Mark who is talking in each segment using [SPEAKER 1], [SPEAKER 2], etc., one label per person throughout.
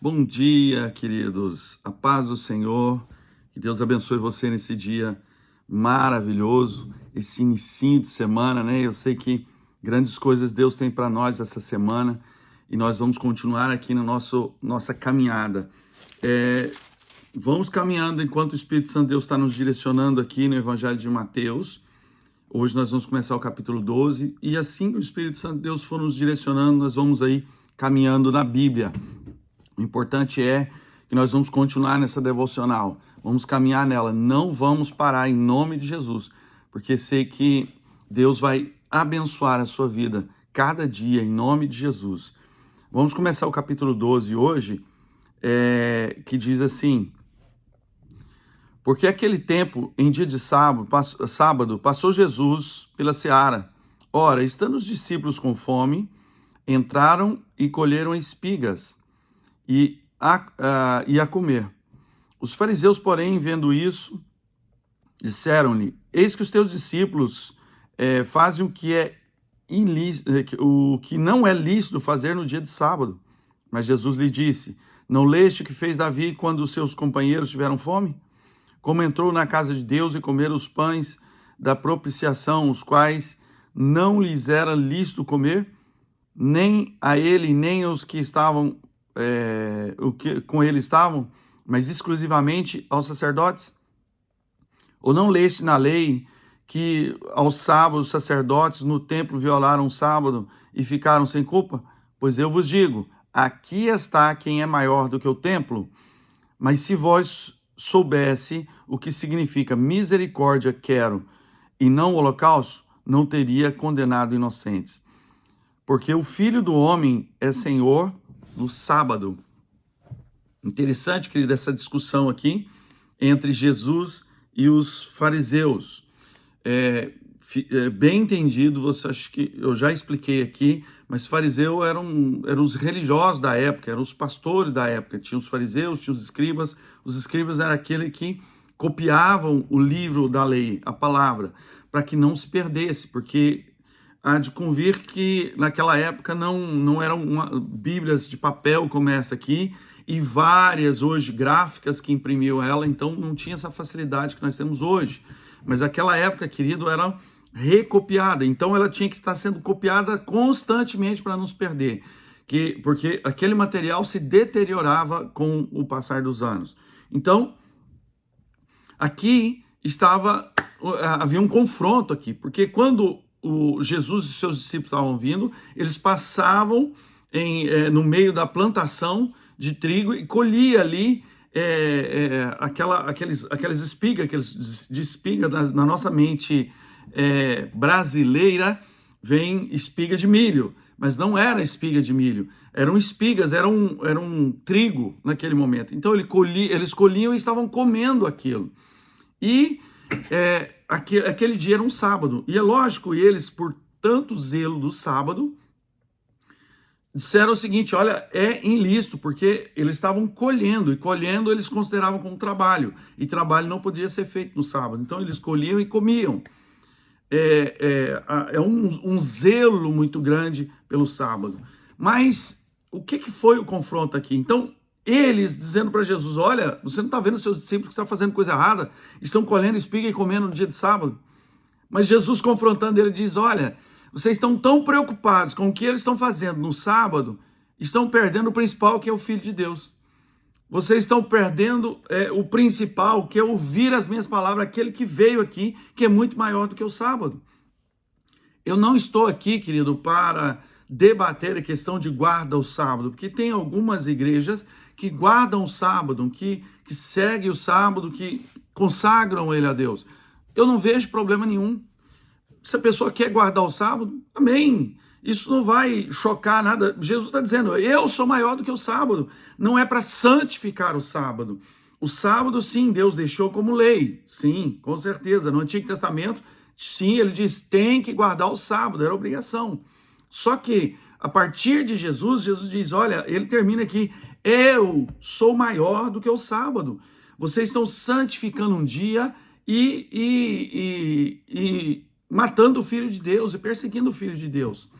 [SPEAKER 1] Bom dia, queridos. A paz do Senhor. Que Deus abençoe você nesse dia maravilhoso, esse inicinho de semana, né? Eu sei que grandes coisas Deus tem para nós essa semana e nós vamos continuar aqui na nossa caminhada. Vamos caminhando enquanto o Espírito Santo de Deus está nos direcionando aqui no Evangelho de Mateus. Hoje nós vamos começar o capítulo 12 e assim que o Espírito Santo de Deus for nos direcionando, nós vamos aí caminhando na Bíblia. O importante é que nós vamos continuar nessa devocional, vamos caminhar nela, não vamos parar em nome de Jesus, porque sei que Deus vai abençoar a sua vida cada dia em nome de Jesus. Vamos começar o capítulo 12 hoje, que diz assim: porque aquele tempo, em dia de sábado, passou Jesus pela seara. Ora, estando os discípulos com fome, entraram e colheram espigas e a comer. Os fariseus, porém, vendo isso, disseram-lhe: eis que os teus discípulos fazem o que não é lícito fazer no dia de sábado. Mas Jesus lhe disse: não leste o que fez Davi quando os seus companheiros tiveram fome? Como entrou na casa de Deus e comeram os pães da propiciação, os quais não lhes era lícito comer, nem a ele, nem os que estavam com ele estavam, mas exclusivamente aos sacerdotes? Ou não leste na lei que aos sábados os sacerdotes no templo violaram o sábado e ficaram sem culpa? Pois eu vos digo, aqui está quem é maior do que o templo. Mas se vós soubesse o que significa misericórdia quero e não holocausto, não teria condenado inocentes. Porque o Filho do Homem é Senhor do sábado. Interessante, querido, essa discussão aqui entre Jesus e os fariseus. Bem entendido, acho que eu já expliquei aqui, mas fariseus eram os religiosos da época, eram os pastores da época. Tinha os fariseus, tinha os escribas. Os escribas eram aqueles que copiavam o livro da lei, a palavra, para que não se perdesse, porque há de convir que naquela época não eram bíblias de papel como essa aqui, e várias hoje gráficas que imprimiam ela, então não tinha essa facilidade que nós temos hoje. Mas aquela época, querido, era recopiada, então ela tinha que estar sendo copiada constantemente para não se perder, porque aquele material se deteriorava com o passar dos anos. Então, aqui havia um confronto aqui, porque quando Jesus e seus discípulos estavam vindo, eles passavam no meio da plantação de trigo e colhia ali aquelas espigas, de espiga na nossa mente brasileira, vem espiga de milho, mas não era espiga de milho, eram espigas, era um trigo naquele momento. Então eles colhiam e estavam comendo aquilo. E aquele dia era um sábado. E é lógico, eles, por tanto zelo do sábado, disseram o seguinte: olha, é ilícito, porque eles estavam colhendo, e colhendo eles consideravam como trabalho, e trabalho não podia ser feito no sábado. Então eles colhiam e comiam. Um zelo muito grande pelo sábado. Mas o que foi o confronto aqui? Então, eles dizendo para Jesus: olha, você não está vendo seus discípulos que estão fazendo coisa errada, estão colhendo espiga e comendo no dia de sábado. Mas Jesus, confrontando ele, diz: olha, vocês estão tão preocupados com o que eles estão fazendo no sábado, estão perdendo o principal, que é o Filho de Deus. Vocês estão perdendo o principal, que é ouvir as minhas palavras, aquele que veio aqui, que é muito maior do que o sábado. Eu não estou aqui, querido, para debater a questão de guarda o sábado, porque tem algumas igrejas que guardam o sábado, que seguem o sábado, que consagram ele a Deus. Eu não vejo problema nenhum. Se a pessoa quer guardar o sábado, amém. Isso não vai chocar nada. Jesus está dizendo: eu sou maior do que o sábado. Não é para santificar o sábado. O sábado, sim, Deus deixou como lei. Sim, com certeza. No Antigo Testamento, sim, ele diz: tem que guardar o sábado. Era obrigação. Só que, a partir de Jesus diz: olha, ele termina aqui: eu sou maior do que o sábado. Vocês estão santificando um dia e matando o Filho de Deus e perseguindo o Filho de Deus.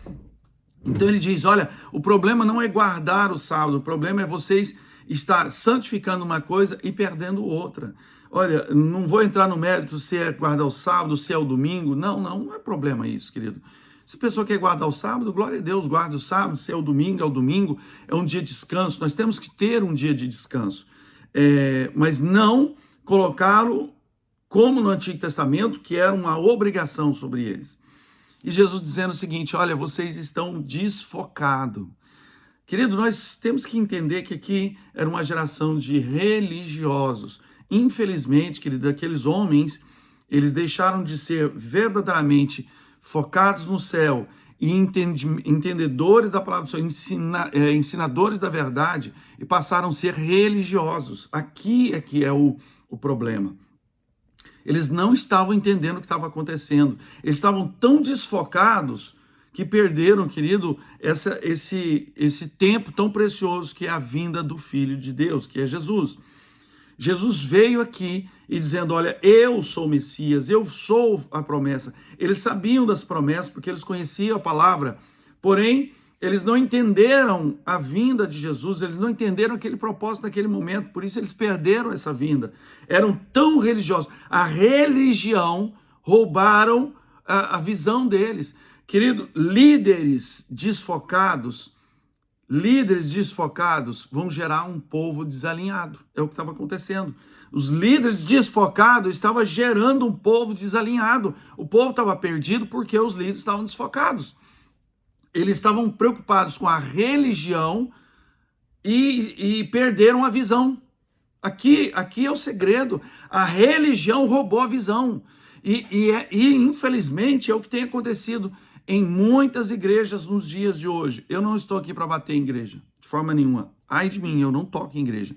[SPEAKER 1] Então ele diz: olha, o problema não é guardar o sábado, o problema é vocês está santificando uma coisa e perdendo outra. Olha, não vou entrar no mérito se é guardar o sábado, se é o domingo. Não é problema isso, querido. Se a pessoa quer guardar o sábado, glória a Deus, guarde o sábado. Se é o domingo, é um dia de descanso. Nós temos que ter um dia de descanso. Mas não colocá-lo como no Antigo Testamento, que era uma obrigação sobre eles. E Jesus dizendo o seguinte, olha, vocês estão desfocados. Querido, nós temos que entender que aqui era uma geração de religiosos. Infelizmente, querido, aqueles homens, eles deixaram de ser verdadeiramente focados no céu e entendedores da palavra do Senhor, ensinadores da verdade, e passaram a ser religiosos. Aqui é que é o problema. Eles não estavam entendendo o que estava acontecendo. Eles estavam tão desfocados que perderam, querido, esse tempo tão precioso que é a vinda do Filho de Deus, que é Jesus. Jesus veio aqui e dizendo, olha, eu sou o Messias, eu sou a promessa. Eles sabiam das promessas porque eles conheciam a palavra, porém, eles não entenderam a vinda de Jesus, eles não entenderam aquele propósito naquele momento, por isso eles perderam essa vinda. Eram tão religiosos. A religião roubaram a visão deles. Querido, líderes desfocados vão gerar um povo desalinhado. É o que estava acontecendo. Os líderes desfocados estavam gerando um povo desalinhado. O povo estava perdido porque os líderes estavam desfocados. Eles estavam preocupados com a religião e perderam a visão. Aqui é o segredo. A religião roubou a visão. E infelizmente é o que tem acontecido em muitas igrejas nos dias de hoje. Eu não estou aqui para bater em igreja, de forma nenhuma. Ai de mim, eu não toco em igreja.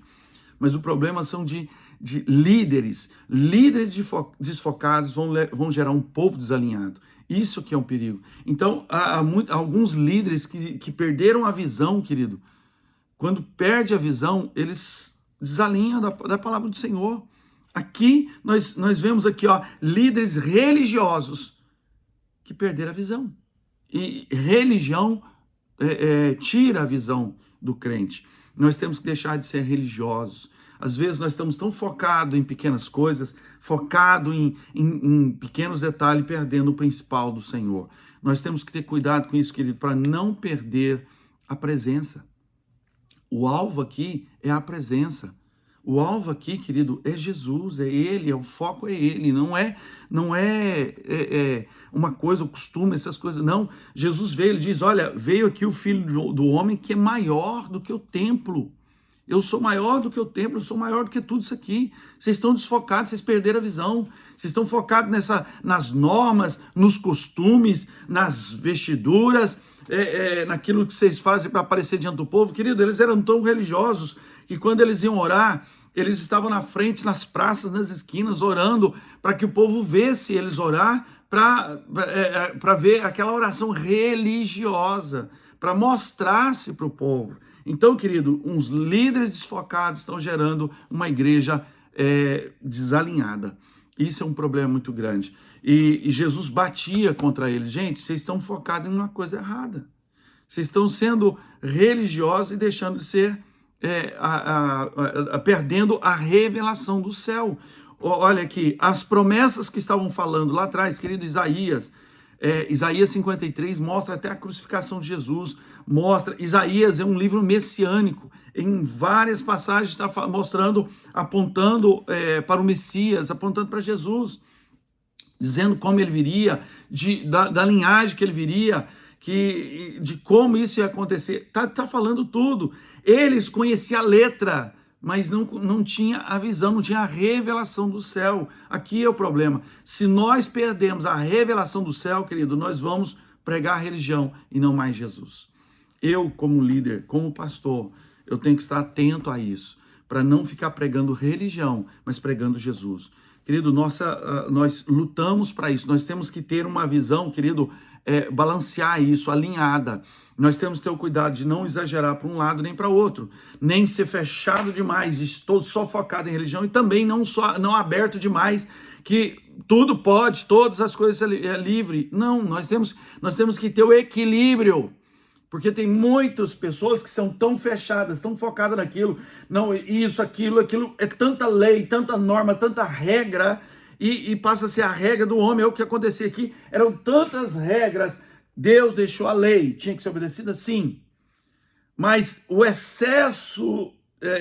[SPEAKER 1] Mas o problema são de líderes. Líderes desfocados vão gerar um povo desalinhado. Isso que é um perigo. Então, há alguns líderes que perderam a visão, querido. Quando perde a visão, eles desalinham da palavra do Senhor. Aqui, nós vemos aqui, líderes religiosos que perderam a visão. E religião tira a visão do crente. Nós temos que deixar de ser religiosos. Às vezes nós estamos tão focados em pequenas coisas, focados em pequenos detalhes, perdendo o principal do Senhor. Nós temos que ter cuidado com isso, querido, para não perder a presença. O alvo aqui é a presença. O alvo aqui, querido, é Jesus, é Ele, o foco é Ele, não é uma coisa, o costume, essas coisas, não. Jesus veio, ele diz, olha, veio aqui o Filho do Homem que é maior do que o templo. Eu sou maior do que o templo, eu sou maior do que tudo isso aqui. Vocês estão desfocados, vocês perderam a visão. Vocês estão focados nas normas, nos costumes, nas vestiduras, naquilo que vocês fazem para aparecer diante do povo. Querido, eles eram tão religiosos que quando eles iam orar, eles estavam na frente, nas praças, nas esquinas, orando para que o povo visse eles orar, para ver aquela oração religiosa, para mostrar-se para o povo. Então, querido, uns líderes desfocados estão gerando uma igreja desalinhada. Isso é um problema muito grande. E Jesus batia contra eles. Gente, vocês estão focados em uma coisa errada. Vocês estão sendo religiosos e deixando de ser, perdendo a revelação do céu. Olha aqui, as promessas que estavam falando lá atrás, querido Isaías, Isaías 53 mostra até a crucificação de Jesus, Isaías é um livro messiânico, em várias passagens está mostrando, apontando para o Messias, apontando para Jesus, dizendo como ele viria, da linhagem que ele viria, de como isso ia acontecer, está falando tudo. Eles conheciam a letra, mas não tinha a visão, não tinha a revelação do céu. Aqui é o problema. Se nós perdemos a revelação do céu, querido, nós vamos pregar a religião e não mais Jesus. Eu, como líder, como pastor, eu tenho que estar atento a isso, para não ficar pregando religião, mas pregando Jesus. Querido, nós lutamos para isso, nós temos que ter uma visão, querido, balancear isso, alinhada. Nós temos que ter o cuidado de não exagerar para um lado nem para outro, nem ser fechado demais, estou só focado em religião, e também não aberto demais, que tudo pode, todas as coisas é livre. Não, nós temos que ter o equilíbrio. Porque tem muitas pessoas que são tão fechadas, tão focadas naquilo, não, isso, aquilo, é tanta lei, tanta norma, tanta regra, e passa a ser a regra do homem. É o que acontecia aqui, eram tantas regras. Deus deixou a lei, tinha que ser obedecida, sim. Mas o excesso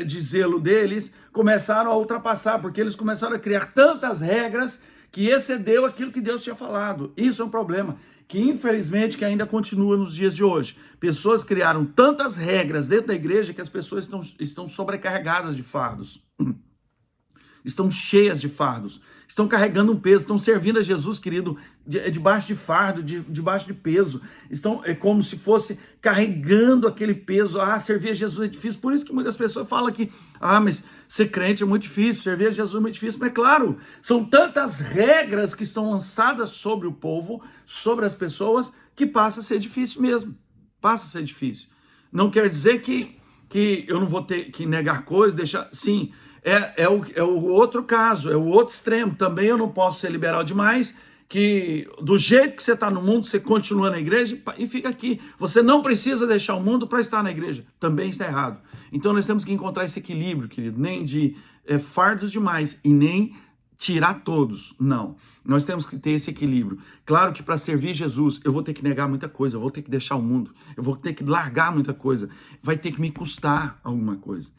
[SPEAKER 1] de zelo deles começaram a ultrapassar, porque eles começaram a criar tantas regras que excedeu aquilo que Deus tinha falado. Isso é um problema que, infelizmente, que ainda continua nos dias de hoje. Pessoas criaram tantas regras dentro da igreja que as pessoas estão sobrecarregadas de fardos. Estão cheias de fardos, estão carregando um peso, estão servindo a Jesus, querido, debaixo de fardo, debaixo de peso. É como se fosse carregando aquele peso. Servir a Jesus é difícil. Por isso que muitas pessoas falam que, mas ser crente é muito difícil, servir a Jesus é muito difícil. Mas claro, são tantas regras que estão lançadas sobre o povo, sobre as pessoas, que passa a ser difícil mesmo. Passa a ser difícil. Não quer dizer que eu não vou ter que negar coisas, deixar... Sim, é o outro caso, é o outro extremo. Também eu não posso ser liberal demais, que do jeito que você está no mundo, você continua na igreja e fica aqui. Você não precisa deixar o mundo para estar na igreja. Também está errado. Então nós temos que encontrar esse equilíbrio, querido. Nem de fardos demais e nem tirar todos. Não. Nós temos que ter esse equilíbrio. Claro que para servir Jesus, eu vou ter que negar muita coisa, eu vou ter que deixar o mundo, eu vou ter que largar muita coisa, vai ter que me custar alguma coisa.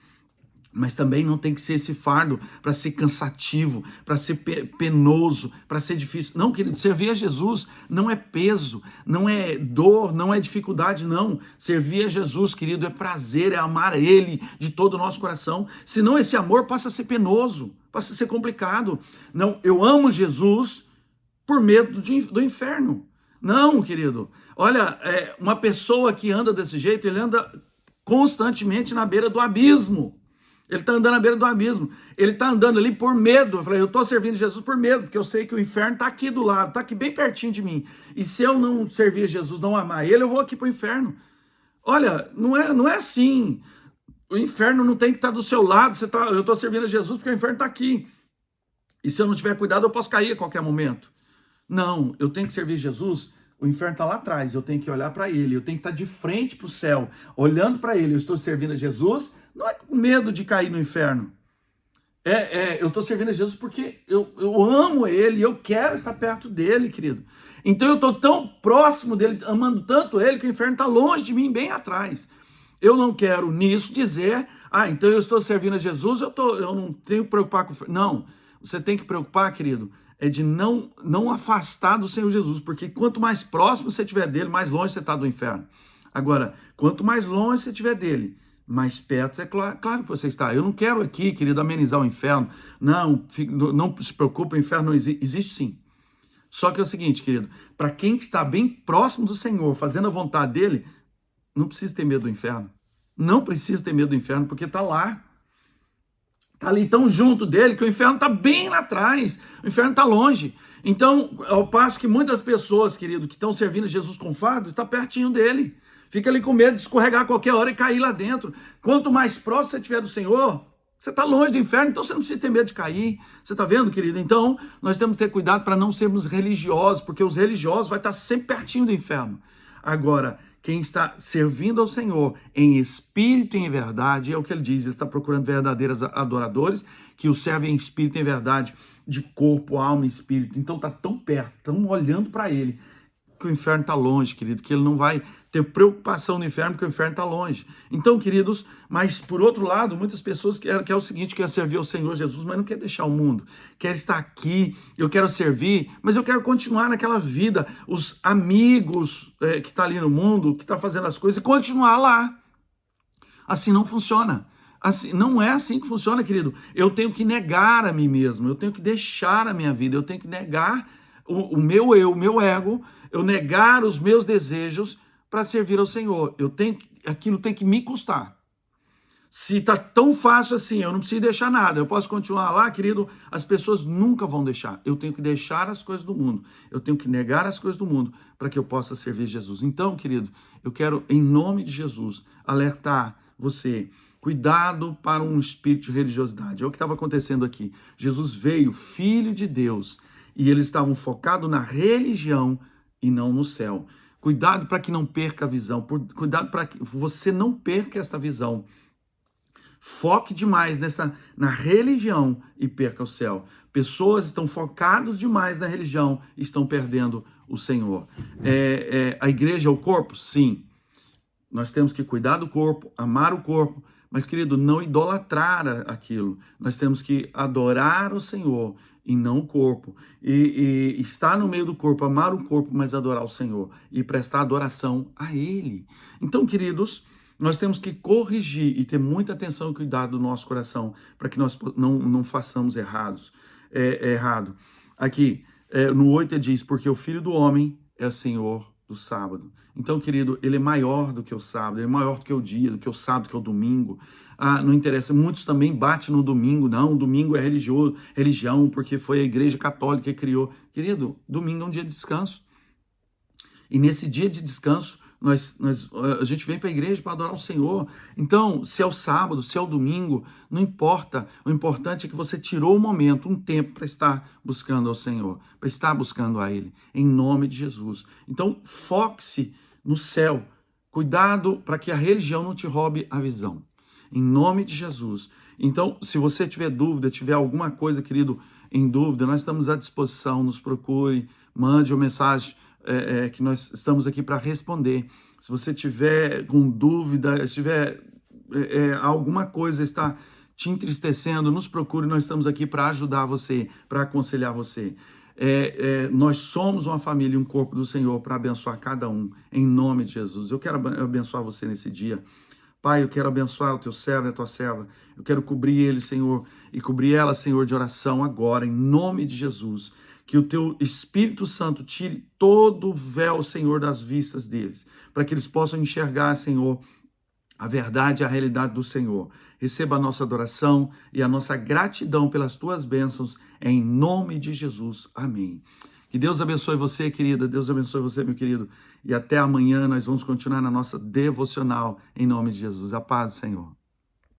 [SPEAKER 1] Mas também não tem que ser esse fardo para ser cansativo, para ser penoso, para ser difícil. Não, querido, servir a Jesus não é peso, não é dor, não é dificuldade, não. Servir a Jesus, querido, é prazer, é amar Ele de todo o nosso coração. Senão esse amor passa a ser penoso, passa a ser complicado. Não, eu amo Jesus por medo do inferno. Não, querido. Olha, uma pessoa que anda desse jeito, ele anda constantemente na beira do abismo. Ele está andando à beira do abismo. Ele está andando ali por medo. Eu falei, eu estou servindo Jesus por medo, porque eu sei que o inferno está aqui do lado, está aqui bem pertinho de mim. E se eu não servir a Jesus, não amar Ele, eu vou aqui para o inferno. Olha, não é assim. O inferno não tem que estar do seu lado. Eu estou servindo a Jesus porque o inferno está aqui. E se eu não tiver cuidado, eu posso cair a qualquer momento. Não, eu tenho que servir Jesus. O inferno está lá atrás, eu tenho que olhar para Ele, eu tenho que estar de frente para o céu, olhando para Ele. Eu estou servindo a Jesus, não é com medo de cair no inferno. Eu estou servindo a Jesus porque eu amo Ele, eu quero estar perto dEle, querido. Então eu estou tão próximo dEle, amando tanto Ele, que o inferno está longe de mim, bem atrás. Eu não quero nisso dizer, então eu estou servindo a Jesus, eu não tenho que preocupar com o inferno. Não, você tem que preocupar, querido, é de não afastar do Senhor Jesus, porque quanto mais próximo você estiver dele, mais longe você está do inferno. Agora, quanto mais longe você estiver dele, mais perto, claro que você está. Eu não quero aqui, querido, amenizar o inferno. Não se preocupe, o inferno não existe sim. Só que é o seguinte, querido, para quem está bem próximo do Senhor, fazendo a vontade dele, não precisa ter medo do inferno. Não precisa ter medo do inferno, porque está lá. Está ali tão junto dele que o inferno está bem lá atrás. O inferno está longe. Então, ao passo que muitas pessoas, querido, que estão servindo Jesus com fardo, está pertinho dele. Fica ali com medo de escorregar a qualquer hora e cair lá dentro. Quanto mais próximo você estiver do Senhor, você está longe do inferno, então você não precisa ter medo de cair. Você está vendo, querido? Então, nós temos que ter cuidado para não sermos religiosos, porque os religiosos vão estar sempre pertinho do inferno. Agora, quem está servindo ao Senhor em espírito e em verdade, é o que ele diz, ele está procurando verdadeiros adoradores que o servem em espírito e em verdade, de corpo, alma e espírito. Então está tão perto, estão olhando para ele, que o inferno está longe, querido, que ele não vai ter preocupação no inferno, porque o inferno está longe. Então, queridos, mas por outro lado, muitas pessoas querem o seguinte, quer servir ao Senhor Jesus, mas não quer deixar o mundo, quer estar aqui, eu quero servir, mas eu quero continuar naquela vida, os amigos que estão ali no mundo, que estão fazendo as coisas, e continuar lá. Assim não funciona. Assim, não é assim que funciona, querido. Eu tenho que negar a mim mesmo, eu tenho que deixar a minha vida, eu tenho que negar o meu eu, o meu ego, eu negar os meus desejos para servir ao Senhor. Aquilo tem que me custar. Se está tão fácil assim, eu não preciso deixar nada, eu posso continuar lá, querido, as pessoas nunca vão deixar. Eu tenho que deixar as coisas do mundo, eu tenho que negar as coisas do mundo para que eu possa servir Jesus. Então, querido, eu quero, em nome de Jesus, alertar você. Cuidado para um espírito de religiosidade. É o que estava acontecendo aqui. Jesus veio, Filho de Deus, e eles estavam focados na religião e não no céu. Cuidado para que não perca a visão. Cuidado para que você não perca esta visão. Foque demais na religião e perca o céu. Pessoas estão focadas demais na religião e estão perdendo o Senhor. A igreja é o corpo? Sim. Nós temos que cuidar do corpo, amar o corpo, mas, querido, não idolatrar aquilo. Nós temos que adorar o Senhor e não o corpo. E estar no meio do corpo, amar o corpo, mas adorar o Senhor e prestar adoração a Ele. Então, queridos, nós temos que corrigir e ter muita atenção e cuidado do nosso coração para que nós não façamos errado. Aqui, no 8 ele diz, porque o Filho do Homem é o Senhor do sábado. Então, querido, ele é maior do que o sábado, ele é maior do que o dia, do que o sábado, do que o domingo. Não interessa, muitos também batem no domingo, não, o domingo é religião, porque foi a igreja católica que criou. Querido, domingo é um dia de descanso. E nesse dia de descanso, a gente vem para a igreja para adorar o Senhor. Então, se é o sábado, se é o domingo, não importa. O importante é que você tirou um momento, um tempo para estar buscando ao Senhor, para estar buscando a Ele, em nome de Jesus. Então, foque-se no céu. Cuidado para que a religião não te roube a visão, em nome de Jesus. Então, se você tiver dúvida, tiver alguma coisa, querido, em dúvida, nós estamos à disposição, nos procure, mande uma mensagem, que nós estamos aqui para responder. Se você tiver com dúvida, se tiver alguma coisa está te entristecendo, nos procure, nós estamos aqui para ajudar você, para aconselhar você. Nós somos uma família, um corpo do Senhor para abençoar cada um, em nome de Jesus. Eu quero abençoar você nesse dia. Pai, eu quero abençoar o teu servo e a tua serva. Eu quero cobrir ele, Senhor, e cobrir ela, Senhor, de oração agora, em nome de Jesus. Que o teu Espírito Santo tire todo o véu, Senhor, das vistas deles, para que eles possam enxergar, Senhor, a verdade e a realidade do Senhor. Receba a nossa adoração e a nossa gratidão pelas tuas bênçãos, em nome de Jesus. Amém. Que Deus abençoe você, querida. Deus abençoe você, meu querido. E até amanhã nós vamos continuar na nossa devocional, em nome de Jesus. A paz, Senhor.